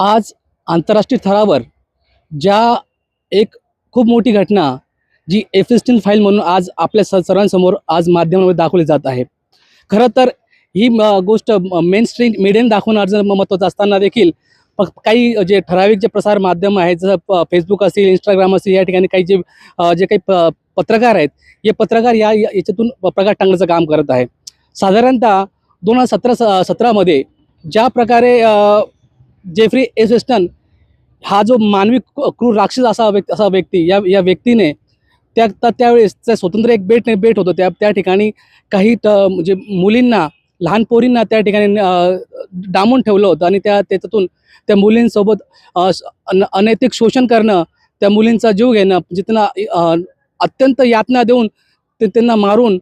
आज आंतरराष्ट्रीय स्तरावर ज्या एक खूप मोठी घटना जी F-16 फाईल म्हणून आज आपल्या सर्वांसमोर आज माध्यमांमध्ये दाखवली जात आहे. खरं तर ही गोष्ट मेनस्ट्रीम मीडियाने दाखवणं जर महत्त्वाचं असताना देखील काही जे ठराविक जे प्रसार माध्यम आहेत, जसं फेसबुक असेल, इंस्टाग्राम असेल, या ठिकाणी काही जे काही पत्रकार आहेत, हे पत्रकार याच्यातून प्रकाश टाकण्याचं काम करत आहे. साधारणतः 2017 ज्या प्रकारे जेफ्री एस्टन हा जो मानवी क्रूर राक्षस असा व्यक्ती या व्यक्तीने त्यावेळेस स्वतंत्र एक बेट होतं त्या ठिकाणी काही म्हणजे मुलींना, लहान पोरींना त्या ठिकाणी डांबून ठेवलं होतं आणि त्याच्यातून त्या मुलींसोबत अनैतिक शोषण करणं, त्या मुलींचा जीव घेणं, म्हणजे त्यांना अत्यंत यातना देऊन त्यांना मारून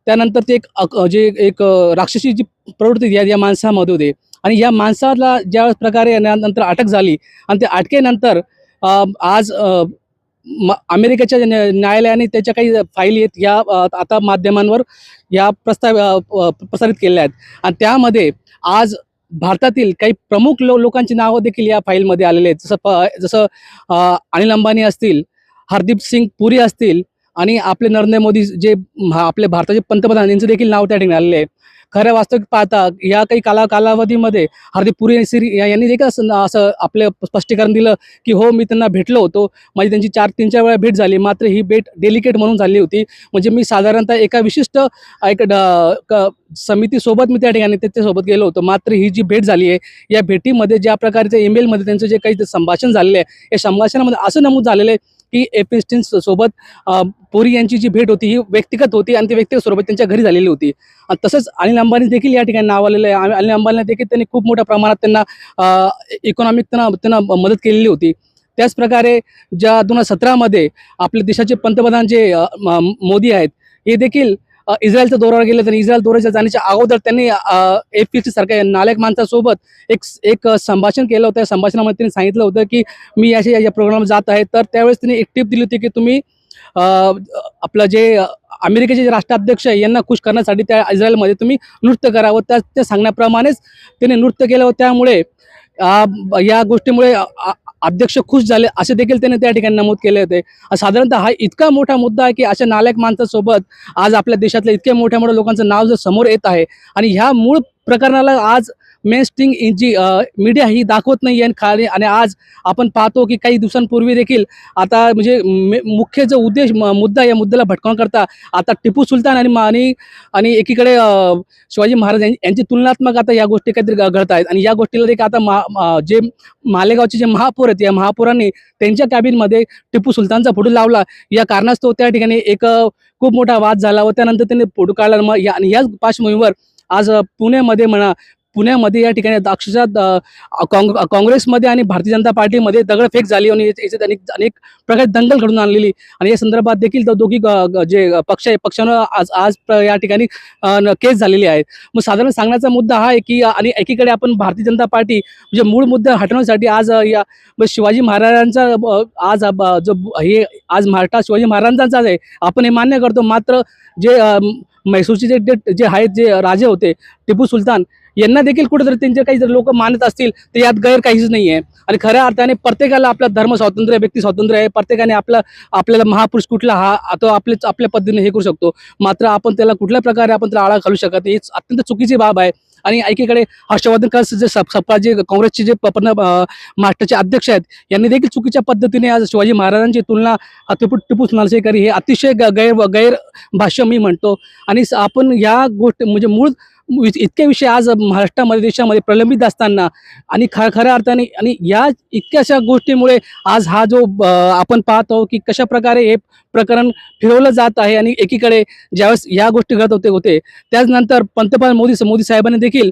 त्यानंतर ते एक राक्षसी जी प्रवृत्ती या माणसामध्ये होते. आणि या माणसाला ज्या प्रकारे नंतर अटक झाली आणि त्या अटकेनंतर आज अमेरिकेच्या न्यायालयाने त्याच्या काही फाईली आहेत या आता माध्यमांवर या प्रसारित केल्या आहेत. आणि त्यामध्ये आज भारतातील काही प्रमुख लोकांची नावं देखील या फाईलमध्ये आलेले आहेत. जसं अनिल अंबानी असतील, हरदीप सिंग पुरी असतील आणि आपले नरेंद्र मोदी जे आपले भारताचे पंतप्रधान यांचं देखील नाव त्या ठिकाणी आलेले आहे. खरं वास्तविक पाहता या काही कालावधीमध्ये हरदीप पुरी यांनी देखील असं आपलं स्पष्टीकरण दिलं की हो, मी त्यांना भेटलो होतो, माझी त्यांची 3-4 वेळा भेट झाली, मात्र ही भेट डेलिकेट म्हणून झाली होती. म्हणजे मी साधारणतः एका विशिष्ट समितीसोबत मी त्या ठिकाणी त्याच्यासोबत गेलो होतो. मात्र ही जी भेट झाली आहे, या भेटीमध्ये ज्या प्रकारचे ईमेलमध्ये त्यांचं जे काही संभाषण झालेलं आहे, या संभाषणामध्ये असं नमूद झालेलं आहे की F-16 सोबत पुरी यांची जी भेट होती ही व्यक्तिगत होती आणि ती व्यक्तिगत स्वरूपात त्यांच्या घरी झालेली होती. आणि तसंच अनिल अंबानी देखील या ठिकाणी नाव आलेलं आहे. अनिल अंबानीला देखील त्यांनी खूप मोठ्या प्रमाणात त्यांना इकॉनॉमिक त्यांना मदत केलेली होती. त्याचप्रकारे ज्या 2017 आपल्या देशाचे पंतप्रधान जे मोदी आहेत, हे देखील इस्रायलच्या दौऱ्यावर गेले. तर इस्रायल दौऱ्याच्या जाण्याच्या अगोदर त्यांनी F-16 सारख्या नालायक माणसासोबत एक संभाषण केलं होतं. या संभाषणामध्ये त्यांनी सांगितलं होतं की मी या प्रोग्राम जात आहे. तर त्यावेळेस त्यांनी एक टिप दिली होती की तुम्ही आपलं जे अमेरिकेचे जे राष्ट्राध्यक्ष आहे यांना खुश करण्यासाठी त्या इस्रायलमध्ये तुम्ही नृत्य करावं. त्या सांगण्याप्रमाणेच त्यांनी नृत्य केलं होतं. त्यामुळे या गोष्टीमुळे अध्यक्ष खुश झाले असे देखील त्यांनी त्या ठिकाणी नमूद केले होते. साधारणतः हा इतका मोठा मुद्दा आहे की अशा नालायक माणसासोबत आज आपल्या देशातल्या इतक्या मोठ्या लोकांचं नाव जर समोर येत आहे आणि ह्या मूळ प्रकरणाला आज मेनस्ट्रीम जी मीडिया ही दाखवत नाही आहे. आणि आज आपण पाहतो की काही दिवसांपूर्वी देखील आता म्हणजे मुख्य जो मुद्दा या मुद्द्याला भटकवण्याकरता आता टिपू सुलतान आणि एकीकडे शिवाजी महाराज यांची तुलनात्मक आता या गोष्टी काहीतरी घडत आहेत. आणि या गोष्टीला देखील आता जे मालेगावचे जे महापौर आहेत, या महापौरांनी त्यांच्या कॅबिनमध्ये टिपू सुलतानचा फोटो लावला. या कारणास्तव त्या ठिकाणी एक खूप मोठा वाद झाला व त्यानंतर त्यांनी फोटो काढला. आणि याच पार्श्वभूमीवर आज पुण्यामध्ये या ठिकाणी अक्षरशः काँग्रेसमध्ये आणि भारतीय जनता पार्टीमध्ये दगडफेक झाली आणि याच्यात अनेक प्रकारे दंगल घडून आणलेली. आणि या संदर्भात देखील दोघी जे पक्ष आहे पक्षानं आज या ठिकाणी केस झालेली आहे. मग साधारण सांगण्याचा मुद्दा हा आहे की आणि एकीकडे आपण भारतीय जनता पार्टी म्हणजे मूळ मुद्दा हटवण्यासाठी आज या शिवाजी महाराजांचा आज महाराष्ट्रात शिवाजी महाराजांचाच आहे, आपण हे मान्य करतो. मात्र जे म्हैसूरचे जे आहेत, जे राजे होते टिपू सुलतान, यांना देखील कुठेतरी त्यांचे काही जर लोक मानत असतील तर यात गैर काहीच नाही आहे. आणि खऱ्या अर्थाने प्रत्येकाला आपला धर्म स्वातंत्र्य, व्यक्ती स्वातंत्र्य आहे. प्रत्येकाने आपल्याला महापुरुष कुठला हा तो आपल्या पद्धतीने हे करू शकतो. मात्र आपण त्याला कुठल्या प्रकारे आपण त्याला आळा घालू शकत नाही, ही अत्यंत चुकीची बाब आहे. आणि एकीकडे हर्षवर्धन जे सपा जे काँग्रेसचे जे महाराष्ट्राचे अध्यक्ष आहेत, यांनी देखील चुकीच्या पद्धतीने आज शिवाजी महाराजांची तुलना टिपू सुलतानशी करी, हे अतिशय गैर भाष्य मी म्हणतो. आणि आपण या गोष्टी म्हणजे मूळ इतके विषय आज महाराष्ट्रामध्ये देशामध्ये प्रलंबित असताना आणि खऱ्या अर्थाने आणि या इतक्याशा गोष्टीमुळे आज हा जो आपण पाहतो की कशा प्रकारे हे प्रकरण फिरवलं जात आहे. आणि एकीकडे ज्यावेळेस या गोष्टी घडत होते त्याचनंतर पंतप्रधान मोदी साहेबांनी देखील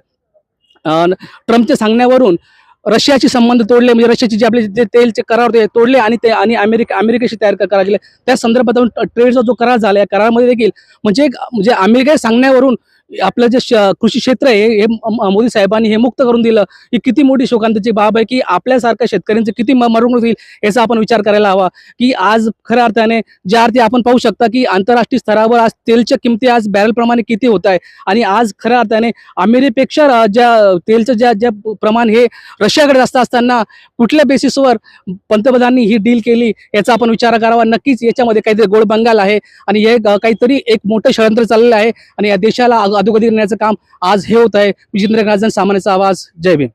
ट्रम्पच्या सांगण्यावरून रशियाशी संबंध तोडले, म्हणजे रशियाचे जे आपले जे तेलचे करार होते तोडले आणि अमेरिकेशी तयार करार केले. त्या संदर्भात ट्रेडचा जो करार झाला, या करारामध्ये देखील म्हणजे अमेरिकेच्या सांगण्यावरून आपलं जे कृषी क्षेत्र आहे हे मोदी साहेबांनी हे मुक्त करून दिलं, ही किती मोठी शोकांताची बाब आहे की आपल्यासारख्या शेतकऱ्यांचे किती मरवणूक होईल याचा आपण विचार करायला हवा. की आज खऱ्या अर्थाने ज्या अर्थी आपण पाहू शकता की आंतरराष्ट्रीय स्तरावर आज तेलच्या किमती आज बॅरलप्रमाणे किती होत आहे आणि आज खऱ्या अर्थाने अमेरिकेपेक्षा ज्या तेलचं ज्या ज्या प्रमाण हे रशियाकडे जास्त असताना कुठल्या बेसिसवर पंतप्रधानांनी ही डील केली याचा आपण विचार करावा. नक्कीच याच्यामध्ये काहीतरी गोड बंगाल आहे आणि हे काहीतरी एक मोठं षडयंत्र चाललेलं आहे आणि या देशाला अधोगती करण्याचं काम आज हे होत आहे. जितेंद्र गाजन, सामान्याचा आवाज, जय भीम.